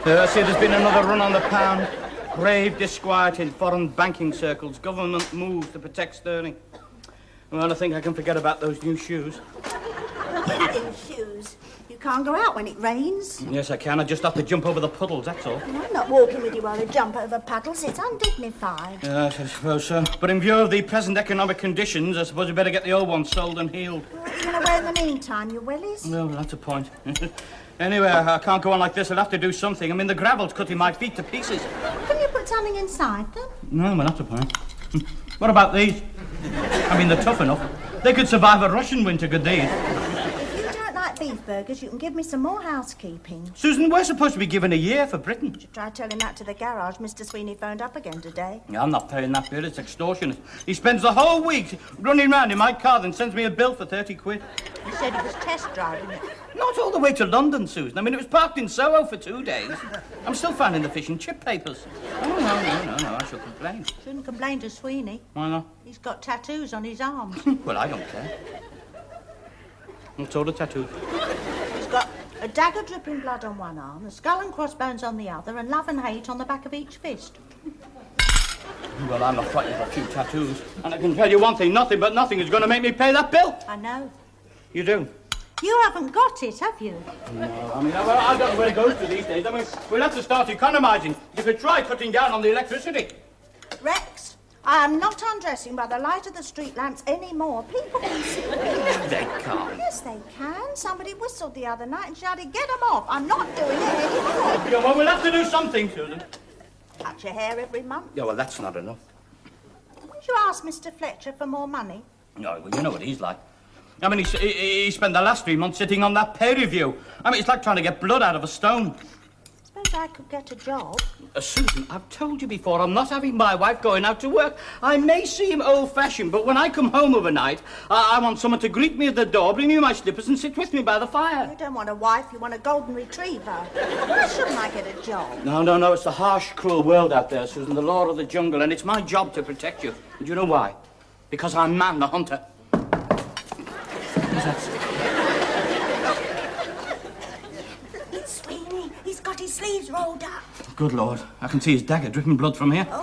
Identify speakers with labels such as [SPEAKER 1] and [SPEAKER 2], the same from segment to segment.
[SPEAKER 1] See, there's been another run on the pound. Grave disquiet in foreign banking circles. Government moves to protect sterling. Well, I think I can forget about those new shoes.
[SPEAKER 2] New shoes? You can't go out when it rains.
[SPEAKER 1] Yes, I can. I just have to jump over the puddles, that's all.
[SPEAKER 2] I'm not walking with you while I jump over puddles. It's undignified.
[SPEAKER 1] Yes, I suppose so. But in view of the present economic conditions, I suppose we better get the old ones sold and healed.
[SPEAKER 2] What are you going to wear in the meantime, your wellies?
[SPEAKER 1] No, that's a point. Anyway, I can't go on like this. I'll have to do something. I mean, the gravel's cutting my feet to pieces.
[SPEAKER 2] Can you put something inside them?
[SPEAKER 1] No, well, that's a point. What about these? I mean, they're tough enough. They could survive a Russian winter, could these?
[SPEAKER 2] If you don't like beef burgers, you can give me some more housekeeping.
[SPEAKER 1] Susan, we're supposed to be given a year for Britain.
[SPEAKER 2] You should try telling that to the garage. Mr. Sweeney phoned up again today.
[SPEAKER 1] Yeah, I'm not paying that bill. It's extortionate. He spends the whole week running round in my car, then sends me a bill for 30 quid.
[SPEAKER 2] He said he was test driving it.
[SPEAKER 1] Not all the way to London, Susan. I mean, it was parked in Soho for 2 days. I'm still finding the fish and chip papers. Oh, no, I shall complain.
[SPEAKER 2] Shouldn't complain to Sweeney.
[SPEAKER 1] Why not?
[SPEAKER 2] He's got tattoos on his arms.
[SPEAKER 1] Well, I don't care. What's all the tattoos?
[SPEAKER 2] He's got a dagger dripping blood on one arm, a skull and crossbones on the other, and love and hate on the back of each fist.
[SPEAKER 1] Well, I'm not frightened of a few tattoos. And I can tell you one thing, nothing but nothing is going to make me pay that bill.
[SPEAKER 2] I know.
[SPEAKER 1] You do?
[SPEAKER 2] You haven't got it, have you?
[SPEAKER 1] No, I mean, I don't know where it goes to these days. I mean, we'll have to start economising. You could try cutting down on the electricity.
[SPEAKER 2] Rex, I am not undressing by the light of the street lamps anymore. People can see me.
[SPEAKER 1] They can't.
[SPEAKER 2] Yes, they can. Somebody whistled the other night and shouted, "Get them off." I'm not doing it anymore.
[SPEAKER 1] Yeah, well, we'll have to do something, Susan.
[SPEAKER 2] Cut your hair every month.
[SPEAKER 1] Yeah, well, that's not enough.
[SPEAKER 2] Would you ask Mr. Fletcher for more money?
[SPEAKER 1] No, well, you know what he's like. I mean, he spent the last 3 months sitting on that pay review. I mean, it's like trying to get blood out of a stone.
[SPEAKER 2] Suppose I could get a job.
[SPEAKER 1] Susan, I've told you before, I'm not having my wife going out to work. I may seem old-fashioned, but when I come home overnight, I want someone to greet me at the door, bring me my slippers and sit with me by the fire.
[SPEAKER 2] You don't want a wife, you want a golden retriever. Why shouldn't I get a job?
[SPEAKER 1] No, it's the harsh, cruel world out there, Susan, the law of the jungle, and it's my job to protect you. And do you know why? Because I'm Man the Hunter.
[SPEAKER 2] It's Sweeney. He's got his sleeves rolled up.
[SPEAKER 1] Good Lord, I can see his dagger dripping blood from here.
[SPEAKER 2] Oh.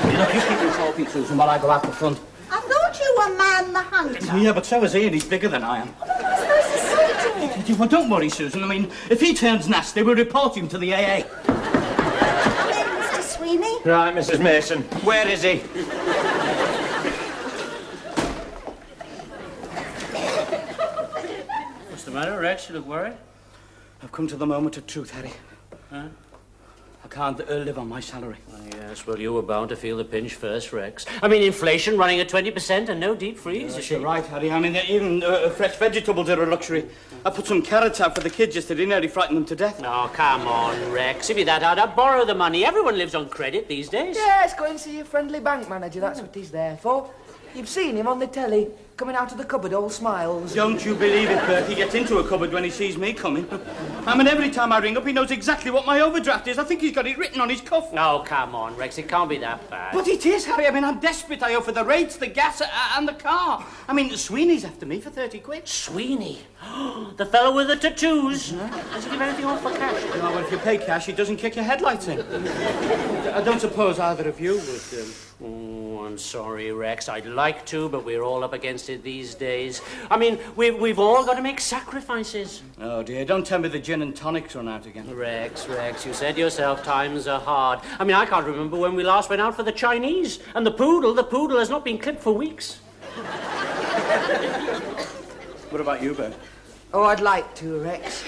[SPEAKER 1] Look, you keep talking, Susan, while I go out the front.
[SPEAKER 2] I thought you were Man the Hunter.
[SPEAKER 1] Yeah, but so is he, and he's bigger than I am.
[SPEAKER 2] What am I supposed to say to him?
[SPEAKER 1] Well, don't worry, Susan. I mean, if he turns nasty, we'll report him to the AA.
[SPEAKER 2] Come in, Mr. Sweeney.
[SPEAKER 3] Right, Mrs. Mason.
[SPEAKER 1] Where is he?
[SPEAKER 3] What's the matter, Rex? You look worried.
[SPEAKER 1] I've come to the moment of truth, Harry.
[SPEAKER 3] Huh?
[SPEAKER 1] I can't live on my salary.
[SPEAKER 3] Oh, yes, well, you were bound to feel the pinch first, Rex. I mean, inflation running at 20% and no deep freeze.
[SPEAKER 1] Yes, you're right, Harry. I mean, even fresh vegetables are a luxury. I put some carrots out for the kids yesterday, nearly frightened them to death.
[SPEAKER 3] Oh, come on, Rex. If you're that hard, I'd borrow the money. Everyone lives on credit these days.
[SPEAKER 4] Yes, go and see your friendly bank manager. That's what he's there for. You've seen him on the telly, coming out of the cupboard all smiles.
[SPEAKER 1] Don't you believe it, Bert? He gets into a cupboard when he sees me coming. I mean, every time I ring up, he knows exactly what my overdraft is. I think he's got it written on his cuff.
[SPEAKER 3] Oh, come on, Rex. It can't be that bad.
[SPEAKER 1] But it is, Harry. I mean, I'm desperate. I owe for the rates, the gas, and the car. I mean, Sweeney's after me for 30 quid.
[SPEAKER 3] Sweeney? The fellow with the tattoos? Does he give anything off for cash?
[SPEAKER 1] No, well, if you pay cash, he doesn't kick your headlights in. I don't suppose either of you would...
[SPEAKER 3] Oh, I'm sorry, Rex. I'd like to, but we're all up against it these days. I mean, we've all got to make sacrifices.
[SPEAKER 1] Oh, dear. Don't tell me the gin and tonics run out again.
[SPEAKER 3] Rex, you said yourself times are hard. I mean, I can't remember when we last went out for the Chinese. And the poodle has not been clipped for weeks.
[SPEAKER 1] What about you, Ben?
[SPEAKER 4] Oh, I'd like to, Rex.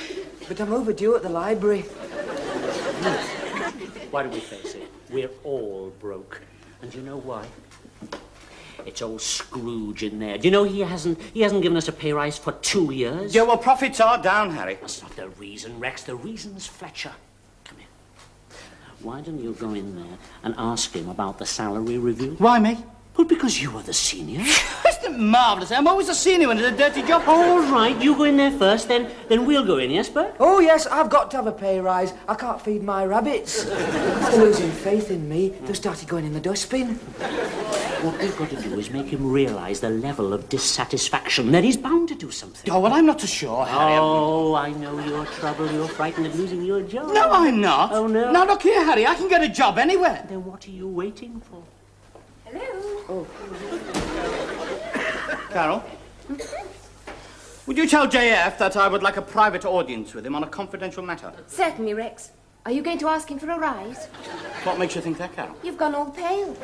[SPEAKER 4] But I'm overdue at the library.
[SPEAKER 3] Why don't we face it? We're all broke. And do you know why? It's old Scrooge in there. Do you know he hasn't given us a pay rise for 2 years?
[SPEAKER 1] Yeah, well, profits are down, Harry.
[SPEAKER 3] That's not the reason, Rex. The reason's Fletcher. Come here. Why don't you go in there and ask him about the salary review?
[SPEAKER 1] Why me?
[SPEAKER 3] Well, because you are the senior.
[SPEAKER 1] Isn't it marvellous? I'm always a senior when it's a dirty job.
[SPEAKER 3] All right, you go in there first, then we'll go in, yes, Bert?
[SPEAKER 4] Oh, yes, I've got to have a pay rise. I can't feed my rabbits. They're losing faith in me. They started going in the dustbin.
[SPEAKER 3] What we've got to do is make him realise the level of dissatisfaction. Then he's bound to do something.
[SPEAKER 1] Oh, well, I'm not too sure, Harry.
[SPEAKER 3] Oh, I know your trouble. You're frightened of losing your job.
[SPEAKER 1] No, I'm not.
[SPEAKER 3] Oh, no?
[SPEAKER 1] Now, look here, Harry. I can get a job anywhere.
[SPEAKER 3] Then what are you waiting for?
[SPEAKER 5] Hello?
[SPEAKER 1] Carol? Would you tell JF that I would like a private audience with him on a confidential matter?
[SPEAKER 5] Certainly, Rex. Are you going to ask him for a rise?
[SPEAKER 1] What makes you think that, Carol?
[SPEAKER 5] You've gone all pale.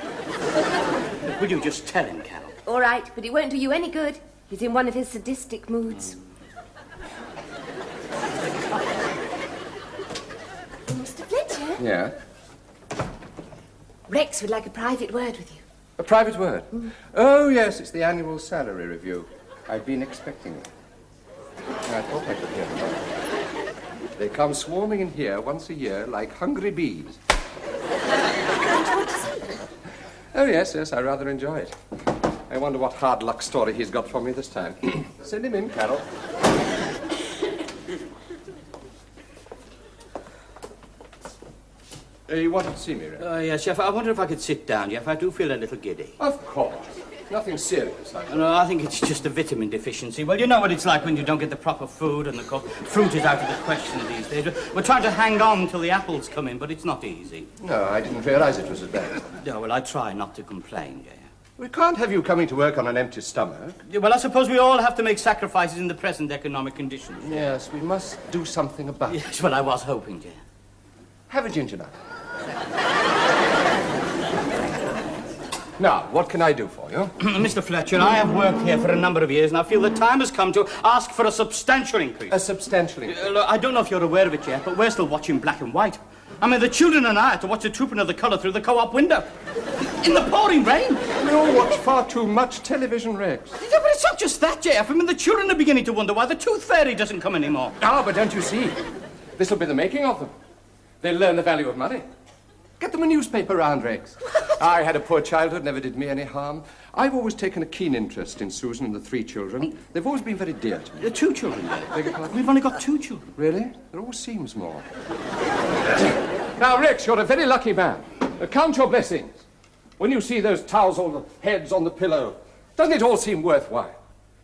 [SPEAKER 1] Will you just tell him, Carol?
[SPEAKER 5] All right, but it won't do you any good. He's in one of his sadistic moods. Mr. Fletcher?
[SPEAKER 6] Yeah?
[SPEAKER 5] Rex would like a private word with you.
[SPEAKER 6] A private word? Oh, yes, it's the annual salary review. I've been expecting it. I thought I could hear them. They come swarming in here once a year like hungry bees. Oh, yes, I rather enjoy it. I wonder what hard luck story he's got for me this time. Send him in, Carol. You wanted to see me, right?
[SPEAKER 1] Yes, Jeff, I wonder if I could sit down, Jeff. I do feel a little giddy.
[SPEAKER 6] Of course. Nothing serious, I
[SPEAKER 1] No, I think it's just a vitamin deficiency. Well, you know what it's like when you don't get the proper food and the fruit is out of the question these days. We're trying to hang on till the apples come in, but it's not easy.
[SPEAKER 6] No, I didn't realize it was as bad.
[SPEAKER 1] No, well, I try not to complain, Jeff.
[SPEAKER 6] We can't have you coming to work on an empty stomach.
[SPEAKER 1] Yeah, well, I suppose we all have to make sacrifices in the present economic conditions.
[SPEAKER 6] Yes, we must do something about it.
[SPEAKER 1] Yes, well, I was hoping, Jeff.
[SPEAKER 6] Have a ginger nut. Now, what can I do for you?
[SPEAKER 1] Mr. Fletcher, I have worked here for a number of years, and I feel the time has come to ask for a substantial increase.
[SPEAKER 6] A substantial increase.
[SPEAKER 1] Look, I don't know if you're aware of it yet, but we're still watching black and white. I mean, the children and I had to watch the trooping of the colour through the co-op window. In the pouring rain.
[SPEAKER 6] You watch far too much television, Rex.
[SPEAKER 1] Yeah, but it's not just that, Jeff. I mean, the children are beginning to wonder why the tooth fairy doesn't come anymore.
[SPEAKER 6] Ah, but don't you see? This'll be the making of them. They'll learn the value of money. Get them a newspaper round, Rex. I had a poor childhood, never did me any harm. I've always taken a keen interest in Susan and the 3 children. They've always been very dear to me.
[SPEAKER 1] The 2 children, Jeff.
[SPEAKER 6] Beg your pardon?
[SPEAKER 1] We've only got 2 children.
[SPEAKER 6] Really? There always seems more. Now, Rex, you're a very lucky man. Count your blessings. When you see those tousle heads on the pillow, doesn't it all seem worthwhile?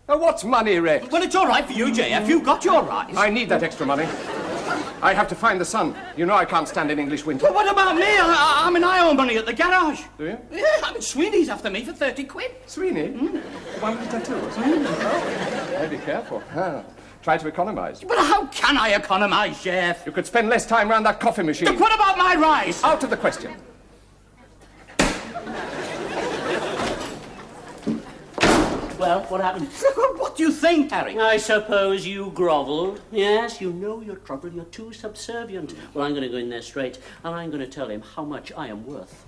[SPEAKER 6] Now, what's money, Rex?
[SPEAKER 1] Well, it's all right for you, JF. You've got your rights.
[SPEAKER 6] I need that extra money. I have to find the sun. You know I can't stand an English winter.
[SPEAKER 1] Well, what about me? I mean, I owe money at the garage.
[SPEAKER 6] Do you?
[SPEAKER 1] Yeah, I mean, Sweeney's after me for 30 quid.
[SPEAKER 6] Sweeney? The one with the tattoos? Oh, be careful. Try to economize.
[SPEAKER 1] But how can I economize, Jeff?
[SPEAKER 6] You could spend less time round that coffee machine.
[SPEAKER 1] Look, what about my rise?
[SPEAKER 6] Out of the question.
[SPEAKER 3] Well, what happened?
[SPEAKER 1] What do you think, Harry?
[SPEAKER 3] I suppose you grovelled. Yes, you know your trouble. You're too subservient. Well, I'm going to go in there straight, and I'm going to tell him how much I am worth.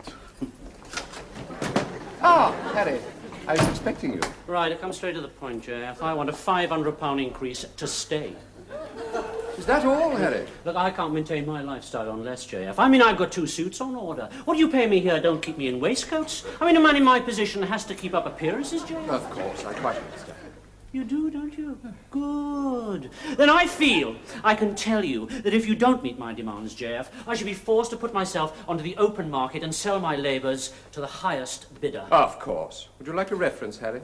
[SPEAKER 6] Ah, Harry, I was expecting you.
[SPEAKER 3] Right, I come straight to the point, Jeff. I want a £500 increase to stay.
[SPEAKER 6] Is that all, Harry?
[SPEAKER 3] Look, I can't maintain my lifestyle on less, JF. I mean, I've got 2 suits on order. What do you pay me here? Don't keep me in waistcoats. I mean, a man in my position has to keep up appearances, JF.
[SPEAKER 6] Of course, I quite understand.
[SPEAKER 3] You do, don't you? Good. Then I feel I can tell you that if you don't meet my demands, JF, I should be forced to put myself onto the open market and sell my labours to the highest bidder.
[SPEAKER 6] Of course. Would you like a reference, Harry?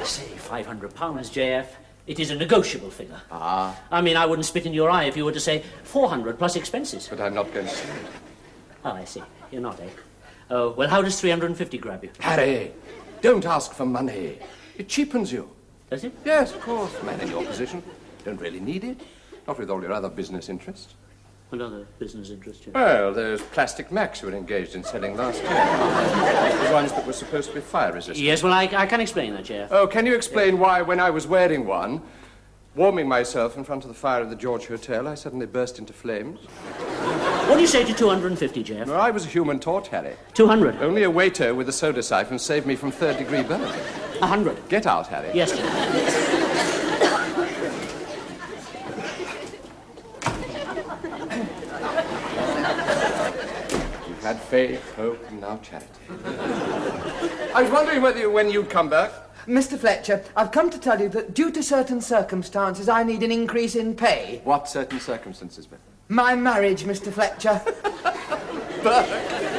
[SPEAKER 3] Say £500, JF. It is a negotiable figure.
[SPEAKER 6] Ah.
[SPEAKER 3] I mean, I wouldn't spit in your eye if you were to say 400 plus expenses.
[SPEAKER 6] But I'm not going to say it.
[SPEAKER 3] Oh, I see. You're not, eh? Oh, well, how does 350 grab you?
[SPEAKER 6] Harry, don't ask for money. It cheapens you.
[SPEAKER 3] Does it?
[SPEAKER 6] Yes, of course. A man in your position. Don't really need it. Not with all your other business interests.
[SPEAKER 3] What other business interest, Jeff?
[SPEAKER 6] Well, those plastic Macs you were engaged in selling last year. The ones that were supposed to be fire resistant.
[SPEAKER 3] Yes, well, I can explain that, Jeff.
[SPEAKER 6] Oh, can you explain why, when I was wearing one, warming myself in front of the fire of the George Hotel, I suddenly burst into flames?
[SPEAKER 3] What do you say to 250, Jeff?
[SPEAKER 6] No, I was a human torch, Harry.
[SPEAKER 3] 200.
[SPEAKER 6] Only a waiter with a soda siphon saved me from third-degree burn.
[SPEAKER 3] 100.
[SPEAKER 6] Get out, Harry.
[SPEAKER 3] Yes, Jeff.
[SPEAKER 6] You've had faith, hope, and now charity. I was wondering whether when you'd come back.
[SPEAKER 4] Mr. Fletcher, I've come to tell you that due to certain circumstances, I need an increase in pay.
[SPEAKER 6] What certain circumstances, Ben?
[SPEAKER 4] My marriage, Mr. Fletcher.
[SPEAKER 6] Burke,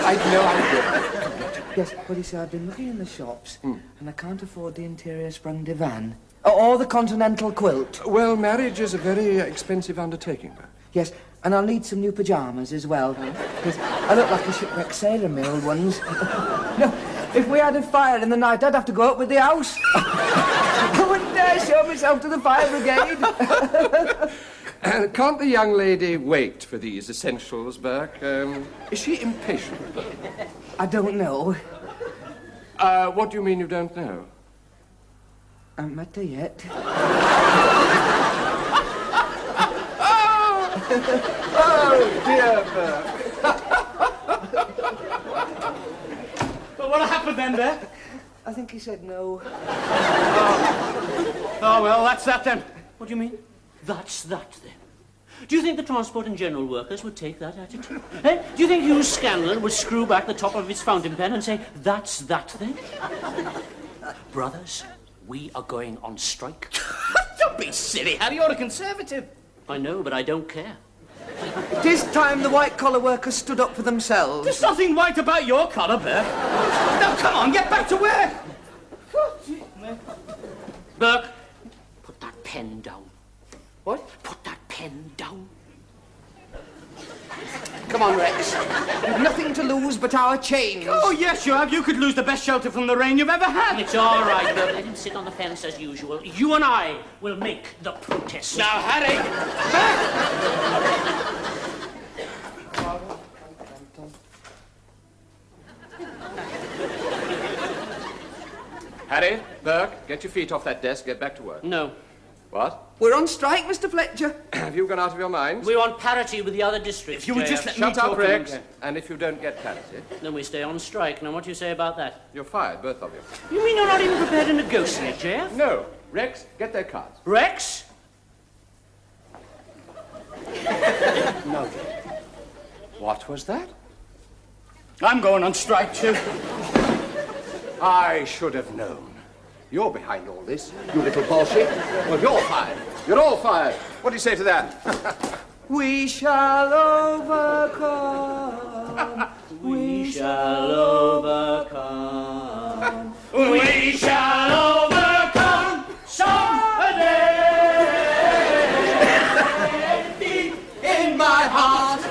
[SPEAKER 6] I'd no idea.
[SPEAKER 4] Yes, well, you see, I've been looking in the shops, and I can't afford the interior sprung divan. Or the continental quilt.
[SPEAKER 6] Well, marriage is a very expensive undertaking, Bert.
[SPEAKER 4] Yes, and I'll need some new pyjamas as well. Because I look like a shipwrecked sailor, my old ones. No, if we had a fire in the night, I'd have to go up with the house. I wouldn't dare show myself to the fire brigade.
[SPEAKER 6] Can't the young lady wait for these essentials, Burke? Is she impatient?
[SPEAKER 4] I don't know.
[SPEAKER 6] What do you mean you don't know?
[SPEAKER 4] I haven't met her yet.
[SPEAKER 6] Oh, dear Burke.
[SPEAKER 1] But what happened then, Bert?
[SPEAKER 4] I think he said no.
[SPEAKER 1] Oh, well, that's that then.
[SPEAKER 3] What do you mean? That's that, then. Do you think the Transport and General workers would take that attitude? Eh? Do you think Hugh Scanlon would screw back the top of his fountain pen and say, that's that, then? Brothers, we are going on strike.
[SPEAKER 1] Don't be silly, Harry. You're a Conservative.
[SPEAKER 3] I know, but I don't care.
[SPEAKER 4] It is time the white-collar workers stood up for themselves.
[SPEAKER 1] There's nothing white about your collar, Bert. Now, come on, get back to work.
[SPEAKER 3] Burke, put that pen down.
[SPEAKER 4] What?
[SPEAKER 3] Put that pen down.
[SPEAKER 4] Come on, Rex. We've nothing to lose but our chains.
[SPEAKER 1] Oh, yes, you have. You could lose the best shelter from the rain you've ever had.
[SPEAKER 3] It's all right, Burke. Let him sit on the fence as usual. You and I will make the protest.
[SPEAKER 1] Now, Harry,
[SPEAKER 6] Harry, Burke, get your feet off that desk, get back to work.
[SPEAKER 3] No.
[SPEAKER 6] What?
[SPEAKER 4] We're on strike, Mr. Fletcher.
[SPEAKER 6] Have you gone out of your minds?
[SPEAKER 3] We want parity with the other districts.
[SPEAKER 1] if you would
[SPEAKER 3] JF.
[SPEAKER 1] just let me
[SPEAKER 6] Shut
[SPEAKER 1] talk
[SPEAKER 6] up,
[SPEAKER 1] to them,
[SPEAKER 6] Rex.
[SPEAKER 1] Bert.
[SPEAKER 6] And if you don't get parity,
[SPEAKER 3] Then we stay on strike. Now, what do you say about that?
[SPEAKER 6] you're fired, both of you.
[SPEAKER 3] You mean you're not even prepared to negotiate, JF?
[SPEAKER 6] No. Rex, get their cards.
[SPEAKER 3] Rex?
[SPEAKER 6] No. What was that?
[SPEAKER 1] I'm going on strike, too.
[SPEAKER 6] I should have known. You're behind all this, you little bullshit. Well, you're fired. You're all fired. What do you say to that?
[SPEAKER 4] We shall overcome.
[SPEAKER 3] We shall overcome.
[SPEAKER 1] We shall overcome someday. Deep in my heart,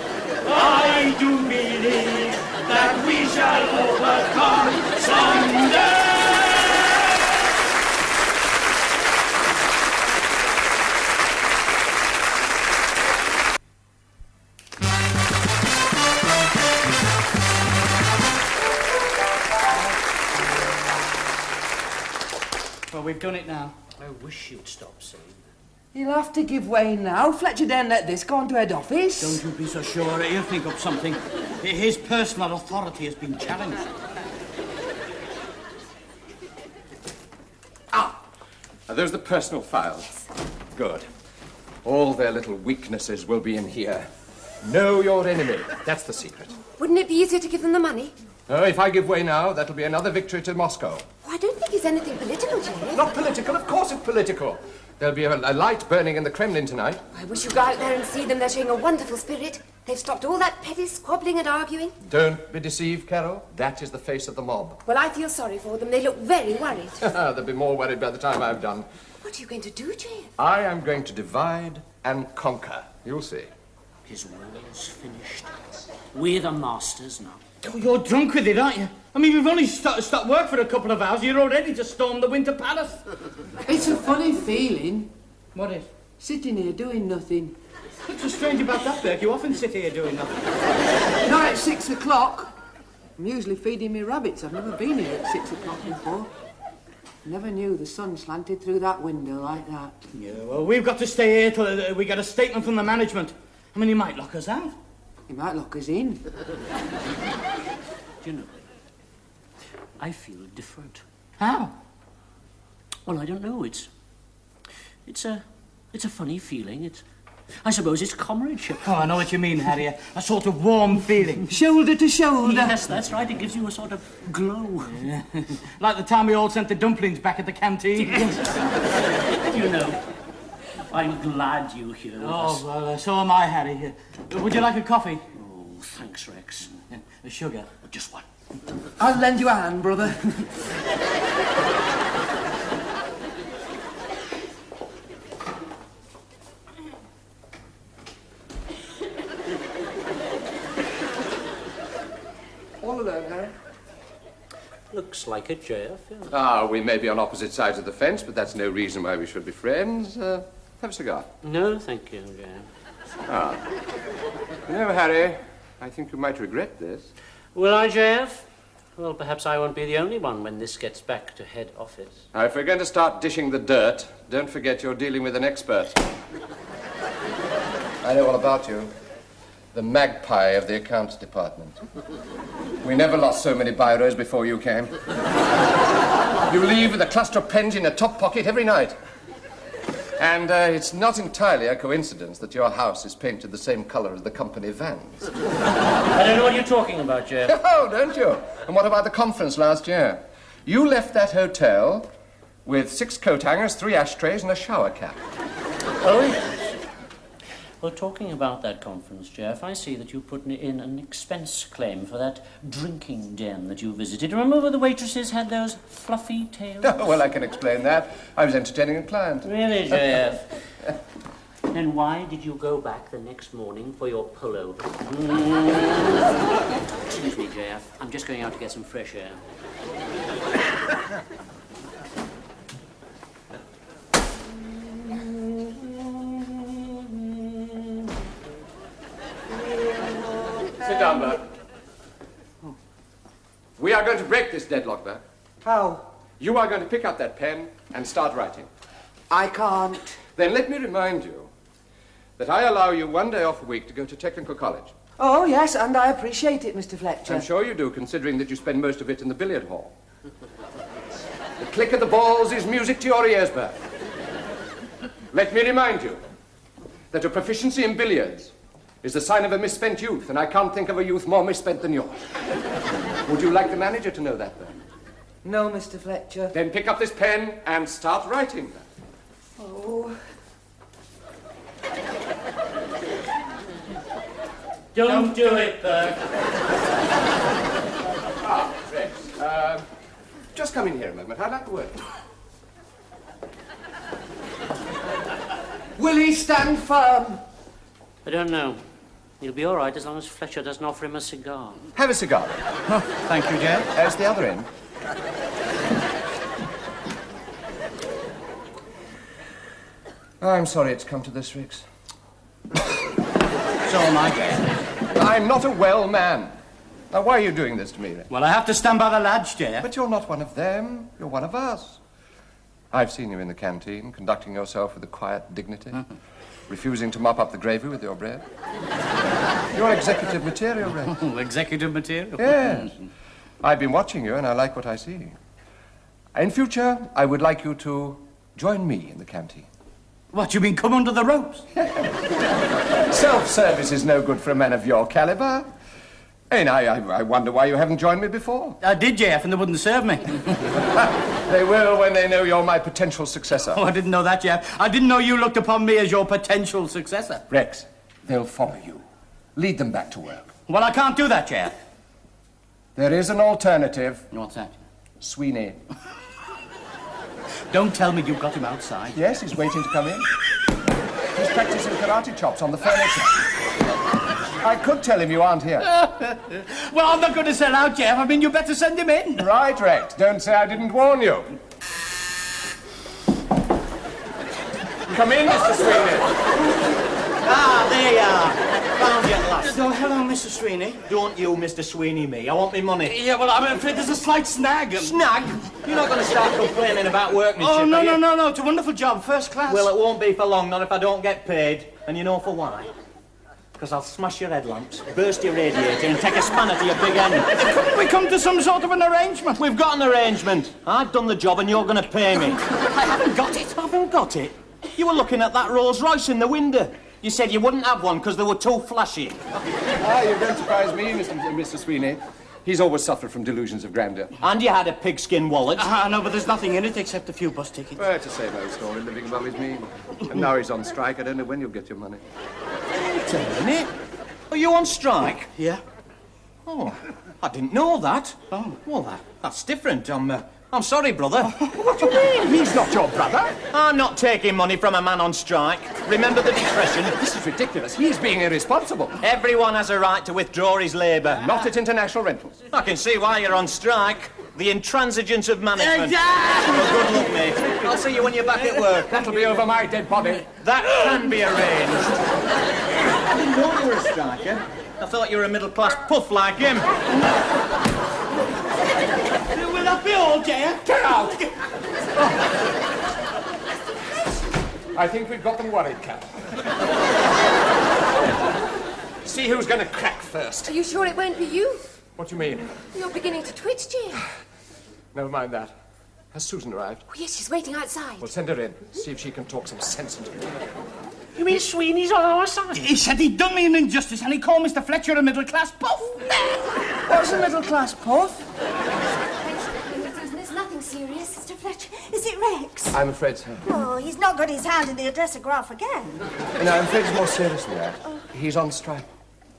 [SPEAKER 1] I do believe that we shall overcome someday. Well, we've done it now.
[SPEAKER 3] I wish you'd stop saying that.
[SPEAKER 4] You'll have to give way now. Fletcher daren't let this go on to head office.
[SPEAKER 1] Don't you be so sure. He'll think up something. His personal authority has been challenged.
[SPEAKER 6] Are those the personal files? Good. All their little weaknesses will be in here. Know your enemy. That's the secret.
[SPEAKER 5] Wouldn't it be easier to give them the money?
[SPEAKER 6] Oh, if I give way now, that'll be another victory to Moscow.
[SPEAKER 5] Oh, I don't think it's anything political, Jerry.
[SPEAKER 6] Not political, of course it's political. There'll be a light burning in the Kremlin tonight.
[SPEAKER 5] I wish you'd go out there and see them. They're showing a wonderful spirit. They've stopped all that petty squabbling and arguing.
[SPEAKER 6] Don't be deceived, Carol. That is the face of the mob.
[SPEAKER 5] Well, I feel sorry for them. They look very worried.
[SPEAKER 6] They'll be more worried by the time I've done.
[SPEAKER 5] What are you going to do, Jane?
[SPEAKER 6] I am going to divide and conquer. You'll see.
[SPEAKER 3] His war's finished. We're the masters now.
[SPEAKER 1] Oh, you're drunk with it, aren't you? I mean, we've only stopped work for a couple of hours. You're all ready to storm the Winter Palace.
[SPEAKER 4] It's a funny feeling,
[SPEAKER 1] What is?
[SPEAKER 4] sitting here doing nothing.
[SPEAKER 1] What's so strange about that, Burke? You often sit here doing nothing.
[SPEAKER 4] Not at 6 o'clock. I'm usually feeding me rabbits. I've never been here at 6 o'clock before. Never knew the sun slanted through that window like that.
[SPEAKER 1] Yeah, well, we've got to stay here till we get a statement from the management. I mean, he might lock us out.
[SPEAKER 4] He might lock us in.
[SPEAKER 3] Do you know, I feel different.
[SPEAKER 1] How?
[SPEAKER 3] Well, I don't know. It's a funny feeling. I suppose it's comradeship.
[SPEAKER 1] Oh, I know what you mean, Harry. A sort of warm feeling.
[SPEAKER 4] Shoulder to shoulder.
[SPEAKER 3] Yes, that's right. It gives you a sort of glow.
[SPEAKER 1] Yeah. Like the time we all sent the dumplings back at the canteen.
[SPEAKER 3] You know, I'm glad you're here with us.
[SPEAKER 1] Oh, well, so am I, Harry. Would you like a coffee?
[SPEAKER 3] Oh, thanks, Rex.
[SPEAKER 1] A sugar?
[SPEAKER 3] Just one.
[SPEAKER 4] I'll lend you a hand, brother.
[SPEAKER 6] All alone, Harry?
[SPEAKER 3] Looks like it, JF, yeah.
[SPEAKER 6] Ah, we may be on opposite sides of the fence, but that's no reason why we should be friends. Have a cigar.
[SPEAKER 3] No, thank you, JF.
[SPEAKER 6] Ah. You know, Harry, I think you might regret this.
[SPEAKER 3] Will I, JF? Well, perhaps I won't be the only one when this gets back to head office.
[SPEAKER 6] Now, if we're going to start dishing the dirt, don't forget you're dealing with an expert. I know all about you. The magpie of the accounts department. We never lost so many biros before you came. You leave with a cluster of pens in your top pocket every night. And it's not entirely a coincidence that your house is painted the same colour as the company vans.
[SPEAKER 3] I don't know what you're talking about, JF.
[SPEAKER 6] Oh, don't you? And what about the conference last year? You left that hotel with 6 coat hangers, 3 ashtrays, and a shower cap.
[SPEAKER 3] Oh, yes. Well, talking about that conference, Jeff, I see that you put in an expense claim for that drinking den that you visited. Remember where the waitresses had those fluffy tails?
[SPEAKER 6] Oh, well, I can explain that. I was entertaining a client.
[SPEAKER 3] Really, Jeff? Then why did you go back the next morning for your pullover? Excuse me, JF. I'm just going out to get some fresh air.
[SPEAKER 6] Sit down, Bert. We are going to break this deadlock, Bert.
[SPEAKER 4] How?
[SPEAKER 6] You are going to pick up that pen and start writing.
[SPEAKER 4] I can't.
[SPEAKER 6] Then let me remind you that I allow you 1 day off a week to go to technical college.
[SPEAKER 4] Oh, yes, and I appreciate it, Mr. Fletcher.
[SPEAKER 6] I'm sure you do, considering that you spend most of it in the billiard hall. The click of the balls is music to your ears, Bert. Let me remind you that a proficiency in billiards is the sign of a misspent youth, and I can't think of a youth more misspent than yours. Would you like the manager to know that, Bert?
[SPEAKER 4] No, Mr. Fletcher.
[SPEAKER 6] Then pick up this pen and start writing, Bert.
[SPEAKER 4] Oh.
[SPEAKER 3] Don't do it, Bert.
[SPEAKER 6] Ah, Rex. Just come in here a moment. I'd like to work.
[SPEAKER 4] Will he stand firm?
[SPEAKER 3] I don't know. He'll be all right as long as Fletcher doesn't offer him a cigar.
[SPEAKER 6] Have a cigar.
[SPEAKER 1] Oh, thank you, Jeff.
[SPEAKER 6] There's the other end. I'm sorry it's come to this, Rex.
[SPEAKER 1] So am I, Jeff.
[SPEAKER 6] I'm not a well man. Now, why are you doing this to me, Rex?
[SPEAKER 1] Well, I have to stand by the lads, Jeff.
[SPEAKER 6] But you're not one of them. You're one of us. I've seen you in the canteen, conducting yourself with a quiet dignity, refusing to mop up the gravy with your bread. You're executive material, Rex.
[SPEAKER 1] Executive material?
[SPEAKER 6] Yes. I've been watching you, and I like what I see. In future, I would like you to join me in the canteen.
[SPEAKER 1] What, you mean come under the ropes?
[SPEAKER 6] Self-service is no good for a man of your caliber. And I wonder why you haven't joined me before.
[SPEAKER 1] I did, Jeff, and they wouldn't serve me.
[SPEAKER 6] They will when they know you're my potential successor.
[SPEAKER 1] Oh, I didn't know that, Jeff. I didn't know you looked upon me as your potential successor.
[SPEAKER 6] Rex, they'll follow you. Lead them back to work.
[SPEAKER 1] Well, I can't do that, Jeff.
[SPEAKER 6] There is an alternative.
[SPEAKER 1] What's that?
[SPEAKER 6] Sweeney.
[SPEAKER 1] Don't tell me you've got him outside.
[SPEAKER 6] Yes, he's waiting to come in. He's practicing karate chops on the furniture. I could tell him you aren't here.
[SPEAKER 1] Well, I'm not going to sell out, Jeff. I mean, you better send him in.
[SPEAKER 6] Right, Rex. Don't say I didn't warn you. Come in, Mr. Sweeney.
[SPEAKER 7] Ah, there you are. Found you at last.
[SPEAKER 1] Oh, hello, Mr. Sweeney.
[SPEAKER 7] Don't you, Mr. Sweeney, me. I want me money.
[SPEAKER 1] Yeah, well, I'm afraid there's a slight snag.
[SPEAKER 7] Snag? You're not going to start complaining about workmanship,
[SPEAKER 1] Oh, no,
[SPEAKER 7] are you?
[SPEAKER 1] no. It's a wonderful job, first class.
[SPEAKER 7] Well, it won't be for long, not if I don't get paid. And you know for why? Because I'll smash your headlamps, burst your radiator, and take a spanner to your big end.
[SPEAKER 1] Couldn't we come to some sort of an arrangement?
[SPEAKER 7] We've got an arrangement. I've done the job and you're going to pay me.
[SPEAKER 1] I haven't got it.
[SPEAKER 7] Haven't got it? You were looking at that Rolls Royce in the window. You said you wouldn't have one because they were too flashy.
[SPEAKER 6] Ah, you don't surprise me, Mr. Sweeney. He's always suffered from delusions of grandeur.
[SPEAKER 7] And you had a pigskin wallet.
[SPEAKER 1] I know, but there's nothing in it except a few bus tickets.
[SPEAKER 6] Well, it's the same old story, living above his means. And now he's on strike. I don't know when you'll get your money.
[SPEAKER 7] Wait a minute. Are you on strike?
[SPEAKER 1] Yeah.
[SPEAKER 7] Oh, I didn't know that.
[SPEAKER 1] Oh.
[SPEAKER 7] Well, that's different. I'm sorry, brother.
[SPEAKER 6] What do you mean? He's not your brother.
[SPEAKER 7] I'm not taking money from a man on strike. Remember the Depression?
[SPEAKER 6] This is ridiculous. He's being irresponsible.
[SPEAKER 7] Everyone has a right to withdraw his labour.
[SPEAKER 6] Not at International Rentals.
[SPEAKER 7] I can see why you're on strike. The intransigence of management.
[SPEAKER 1] Exactly.
[SPEAKER 7] Well, good luck, mate. I'll see you when you're back at work.
[SPEAKER 6] That'll be over my dead body.
[SPEAKER 7] That can be arranged. I didn't know you were a striker. I thought you were a middle-class puff like him.
[SPEAKER 1] Will that be all, JF?
[SPEAKER 6] Get out! I think we've got them worried, Cat. See who's going to crack first.
[SPEAKER 5] Are you sure it won't be you?
[SPEAKER 6] What do you mean?
[SPEAKER 5] You're beginning to twitch, Jim.
[SPEAKER 6] Never mind that. Has Susan arrived?
[SPEAKER 5] Oh, yes, she's waiting outside.
[SPEAKER 6] We'll send her in. See if she can talk some sense into me.
[SPEAKER 3] You mean Sweeney's on our side?
[SPEAKER 1] He said he'd done me an injustice and he called Mr. Fletcher a middle-class puff.
[SPEAKER 4] What's a middle-class puff?
[SPEAKER 5] There's nothing serious.
[SPEAKER 2] Mr. Fletcher, is it Rex?
[SPEAKER 6] I'm afraid so.
[SPEAKER 2] Oh, he's not got his hand in the addressograph again.
[SPEAKER 6] No, I'm afraid it's more serious than that. He's on strike.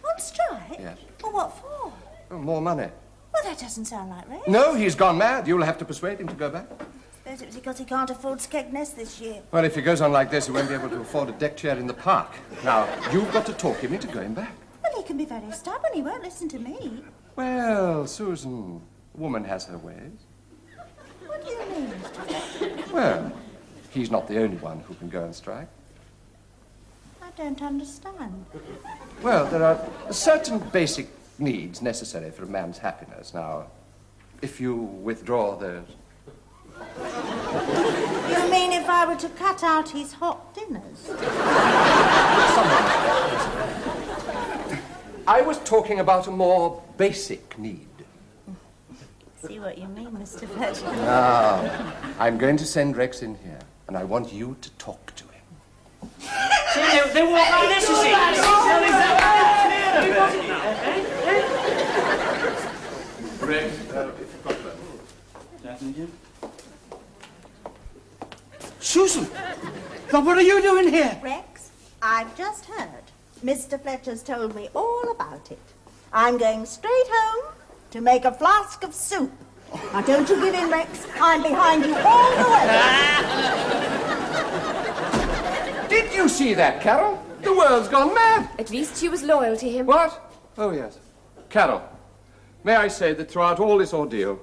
[SPEAKER 2] On strike?
[SPEAKER 6] Yes.
[SPEAKER 2] Well, what for?
[SPEAKER 6] Oh, more money.
[SPEAKER 2] Well, that doesn't sound like Rex.
[SPEAKER 6] No, he's gone mad. You'll have to persuade him to go back.
[SPEAKER 2] I suppose it was because he can't afford Skegness this year.
[SPEAKER 6] Well, if he goes on like this, he won't be able to afford a deck chair in the park. Now, you've got to talk him into going back.
[SPEAKER 2] Well, he can be very stubborn. He won't listen to me.
[SPEAKER 6] Well, Susan, a woman has her ways.
[SPEAKER 2] What do you mean, Mr. Fletcher?
[SPEAKER 6] Well, he's not the only one who can go on strike.
[SPEAKER 2] I don't understand.
[SPEAKER 6] Well, there are certain basic needs necessary for a man's happiness. Now, if you withdraw those...
[SPEAKER 2] You mean if I were to cut out his hot dinners?
[SPEAKER 6] I was talking about a more basic need.
[SPEAKER 2] See what you mean, Mr. Fletcher.
[SPEAKER 6] Now, I'm going to send Rex in here, and I want you to talk to him.
[SPEAKER 3] See, they walk like this, you see.
[SPEAKER 6] Rex, if you've got that.
[SPEAKER 1] Definitely. Susan! Now, what are you doing here?
[SPEAKER 2] Rex, I've just heard. Mr. Fletcher's told me all about it. I'm going straight home to make a flask of soup. Now, don't you give in, Rex. I'm behind you all the way.
[SPEAKER 6] Did you see that, Carol? The world's gone mad.
[SPEAKER 5] At least she was loyal to him.
[SPEAKER 6] What? Oh, yes. Carol, may I say that throughout all this ordeal,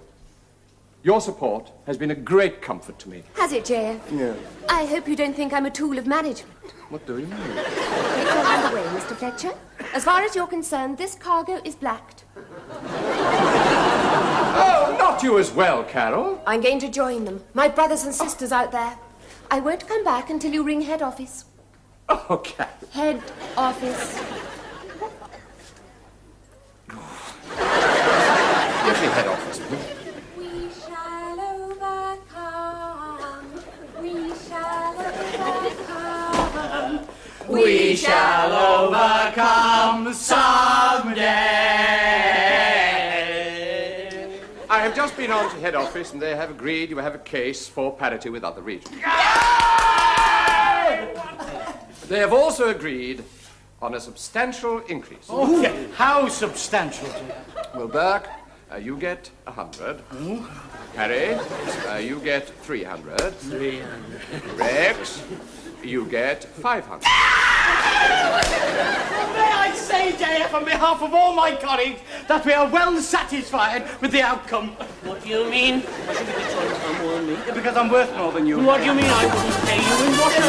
[SPEAKER 6] your support has been a great comfort to me.
[SPEAKER 5] Has it, JF?
[SPEAKER 6] Yeah.
[SPEAKER 5] I hope you don't think I'm a tool of management.
[SPEAKER 6] What do you mean?
[SPEAKER 5] Take your hand away, Mr. Fletcher. As far as you're concerned, this cargo is blacked.
[SPEAKER 6] Oh, not you as well, Carol.
[SPEAKER 5] I'm going to join them. My brothers and sisters out there. I won't come back until you ring head office.
[SPEAKER 6] Oh, Carol.
[SPEAKER 5] Head office.
[SPEAKER 6] Give me head office, please.
[SPEAKER 5] We shall overcome. We shall overcome.
[SPEAKER 1] We shall overcome someday.
[SPEAKER 6] I have just been on to head office, and they have agreed you have a case for parity with other regions. They have also agreed on a substantial increase.
[SPEAKER 1] Oh, how substantial?
[SPEAKER 6] Well, Burke, you get 100. Harry, you get 300.
[SPEAKER 1] 300.
[SPEAKER 6] Rex, you get 500.
[SPEAKER 1] May I say, JF, on behalf of all my colleagues, that we are well satisfied with the outcome.
[SPEAKER 3] What do you mean? I should be charged for more than me.
[SPEAKER 1] Because I'm worth more than you.
[SPEAKER 3] What do you mean I wouldn't pay you in water?